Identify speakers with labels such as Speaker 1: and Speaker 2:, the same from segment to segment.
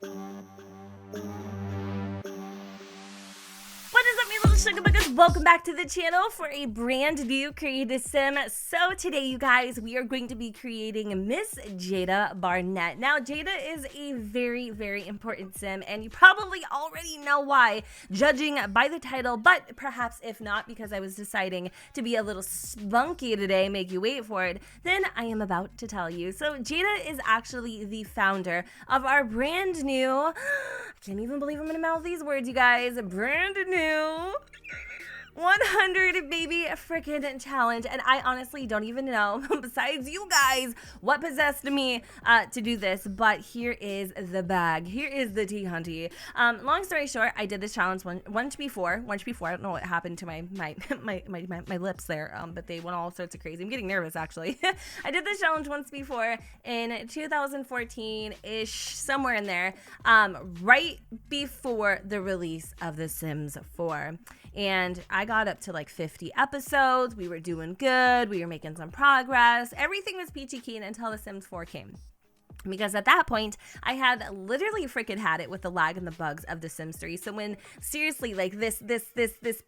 Speaker 1: What is up, my little sugar buggers? Welcome back to the channel for a brand new creative sim. So today, you guys, we are going to be creating Miss Jada Barnett. Now, Jada is a very, very important sim, and you probably already know why, judging by the title, but perhaps if not, because I was deciding to be a little spunky today, make you wait for it, then I am about to tell you. So Jada is actually the founder of our brand new, I can't even believe I'm gonna mouth these words, you guys, brand new 100 baby freaking challenge. And I honestly don't even know, besides you guys, what possessed me to do this. But here is the bag. Here is the tea, hunty. Long story short, I did this challenge once before. I don't know what happened to my lips there, but they went all sorts of crazy. I'm getting nervous, actually. I did this challenge once before in 2014-ish, somewhere in there, right before the release of The Sims 4. And I got up to like 50 episodes. We were doing good. We were making some progress. Everything was peachy keen until The Sims 4 came. Because at that point, I had literally freaking had it with the lag and the bugs of The Sims 3. So when seriously, like this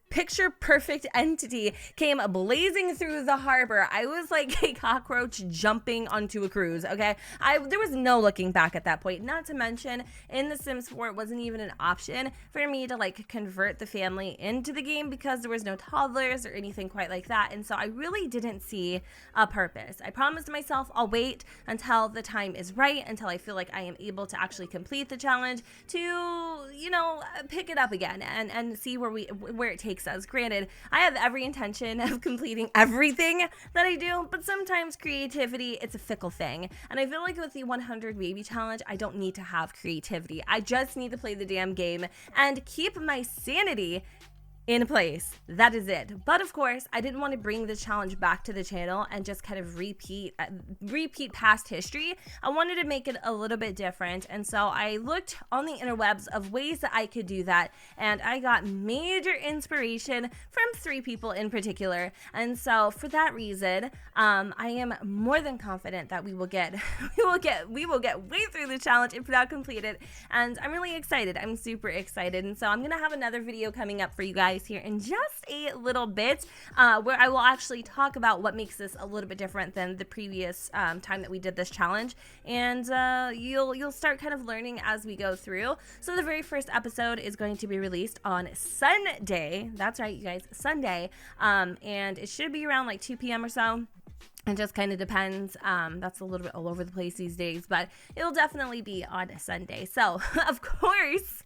Speaker 1: picture perfect entity came blazing through the harbor, I was like a cockroach jumping onto a cruise. Okay, there was no looking back at that point. Not to mention, in The Sims 4, it wasn't even an option for me to like convert the family into the game because there was no toddlers or anything quite like that. And so I really didn't see a purpose. I promised myself I'll wait until the time is right, until I feel like I am able to actually complete the challenge to, you know, pick it up again and see where it takes us. Granted, I have every intention of completing everything that I do, but sometimes creativity, it's a fickle thing. And I feel like with the 100 baby challenge, I don't need to have creativity. I just need to play the damn game and keep my sanity in place. That is it. But of course, I didn't want to bring the challenge back to the channel and just kind of repeat past history. I wanted to make it a little bit different, and so I looked on the interwebs of ways that I could do that, and I got major inspiration from 3 people in particular. And so for that reason, I am more than confident that we will get way through the challenge, if not complete it. And I'm really excited. I'm super excited. And so I'm gonna have another video coming up for you guys here in just a little bit, where I will actually talk about what makes this a little bit different than the previous time that we did this challenge, and you'll start kind of learning as we go through. So the very first episode is going to be released on Sunday. That's right, you guys, Sunday, and it should be around like 2 p.m. or so. It just kind of depends. That's a little bit all over the place these days, but it'll definitely be on Sunday. So of course,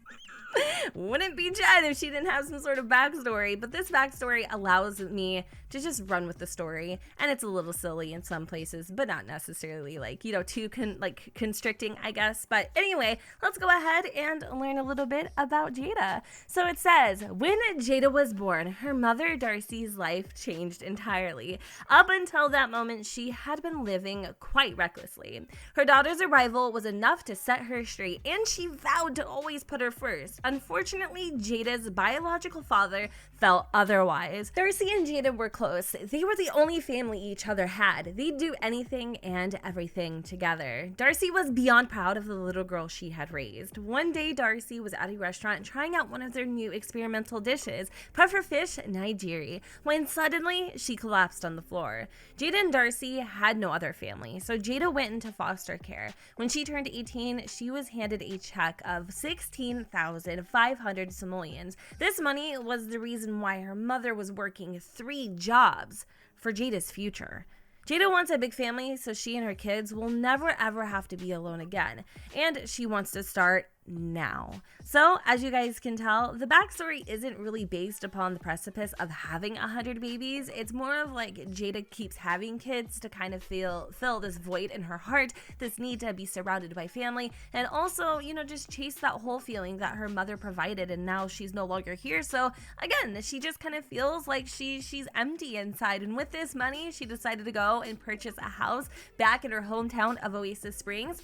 Speaker 1: wouldn't be Jen if she didn't have some sort of backstory, but this backstory allows me to just run with the story, and it's a little silly in some places, but not necessarily like, you know, too constricting, I guess. But anyway, let's go ahead and learn a little bit about Jada. So it says, when Jada was born, her mother Darcy's life changed entirely. Up until that moment, she had been living quite recklessly. Her daughter's arrival was enough to set her straight, and she vowed to always put her first. Unfortunately, Jada's biological father felt otherwise. Darcy and Jada were close. They were the only family each other had. They'd do anything and everything together. Darcy was beyond proud of the little girl she had raised. One day, Darcy was at a restaurant trying out one of their new experimental dishes, Pufferfish Nigiri, when suddenly she collapsed on the floor. Jada and Darcy had no other family, so Jada went into foster care. When she turned 18, she was handed a check of 16,500 simoleons. This money was the reason why her mother was working 3 jobs for Jada's future. Jada wants a big family so she and her kids will never ever have to be alone again, and she wants to start now. So as you guys can tell, the backstory isn't really based upon the precipice of having 100 babies. It's more of like Jada keeps having kids to kind of fill this void in her heart, this need to be surrounded by family, and also, you know, just chase that whole feeling that her mother provided, and now she's no longer here. So again, she just kind of feels like she's empty inside, and with this money, she decided to go and purchase a house back in her hometown of Oasis Springs.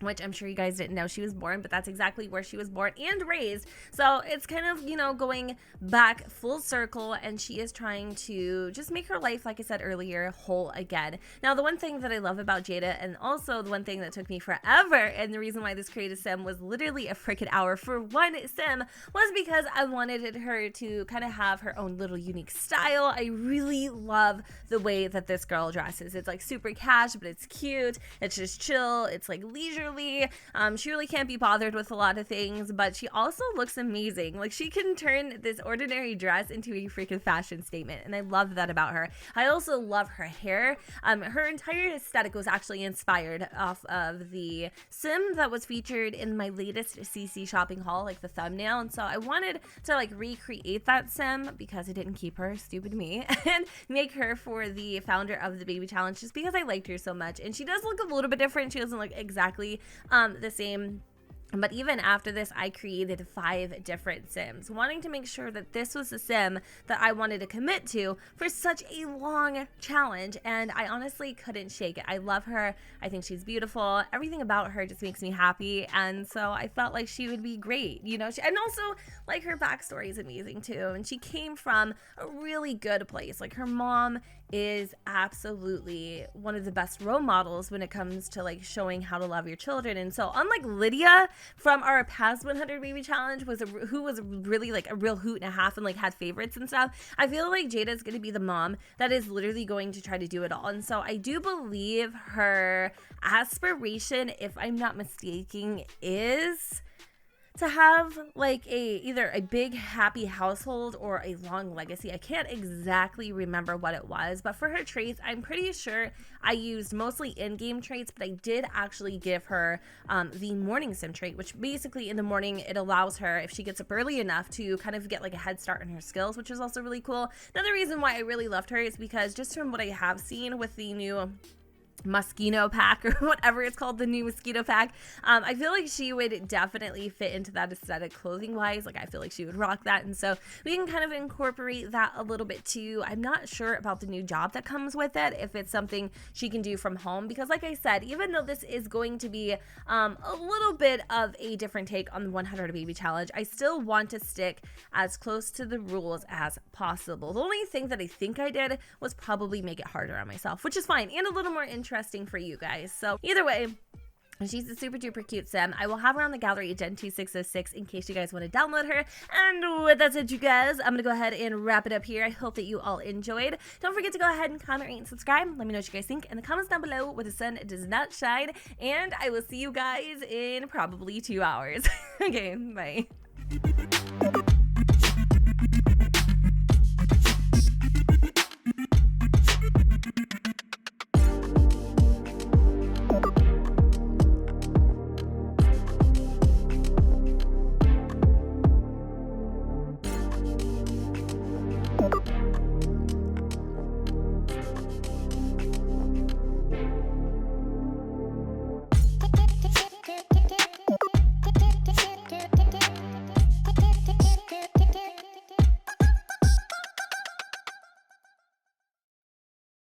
Speaker 1: which I'm sure you guys didn't know she was born, but that's exactly where she was born and raised. So it's kind of, you know, going back full circle, and she is trying to just make her life, like I said earlier, whole again. Now, the one thing that I love about Jada, and also the one thing that took me forever, and the reason why this creative sim was literally a freaking hour for one sim, was because I wanted her to kind of have her own little unique style. I really love the way that this girl dresses. It's like super cash, but it's cute. It's just chill. It's like leisurely. She really can't be bothered with a lot of things, but she also looks amazing. Like, she can turn this ordinary dress into a freaking fashion statement, and I love that about her. I also love her hair. Her entire aesthetic was actually inspired off of the sim that was featured in my latest CC shopping haul, like the thumbnail, and so I wanted to like recreate that sim because I didn't keep her, stupid me, and make her for the founder of the baby challenge, just because I liked her so much. And she does look a little bit different. She doesn't look exactly the same. But even after this, I created 5 different sims, wanting to make sure that this was a sim that I wanted to commit to for such a long challenge, and I honestly couldn't shake it. I love her. I think she's beautiful. Everything about her just makes me happy, and so I felt like she would be great, you know. And also, like, her backstory is amazing too, and she came from a really good place. Like, her mom is absolutely one of the best role models when it comes to like showing how to love your children. And so unlike Lydia from our past 100 baby challenge, who was really like a real hoot and a half and like had favorites and stuff, I feel like Jada is going to be the mom that is literally going to try to do it all. And so I do believe her aspiration, if I'm not mistaken, is to have like either a big happy household or a long legacy. I can't exactly remember what it was, but for her traits, I'm pretty sure I used mostly in-game traits, but I did actually give her the morning sim trait, which basically in the morning it allows her, if she gets up early enough, to kind of get like a head start on her skills, which is also really cool. Another reason why I really loved her is because just from what I have seen with the new mosquito pack, or whatever it's called, the new mosquito pack, I feel like she would definitely fit into that aesthetic clothing wise. Like, I feel like she would rock that, and so we can kind of incorporate that a little bit too. I'm not sure about the new job that comes with it, if it's something she can do from home, because like I said, even though this is going to be a little bit of a different take on the 100 baby challenge, I still want to stick as close to the rules as possible. The only thing that I think I did was probably make it harder on myself, which is fine and a little more interesting for you guys. So either way, she's a super duper cute sim. I will have her on the gallery Gen 2606 in case you guys want to download her. And with that said, you guys, I'm going to go ahead and wrap it up here. I hope that you all enjoyed. Don't forget to go ahead and comment, rate, and subscribe. Let me know what you guys think in the comments down below where the sun does not shine. And I will see you guys in probably 2 hours. Okay, bye.
Speaker 2: You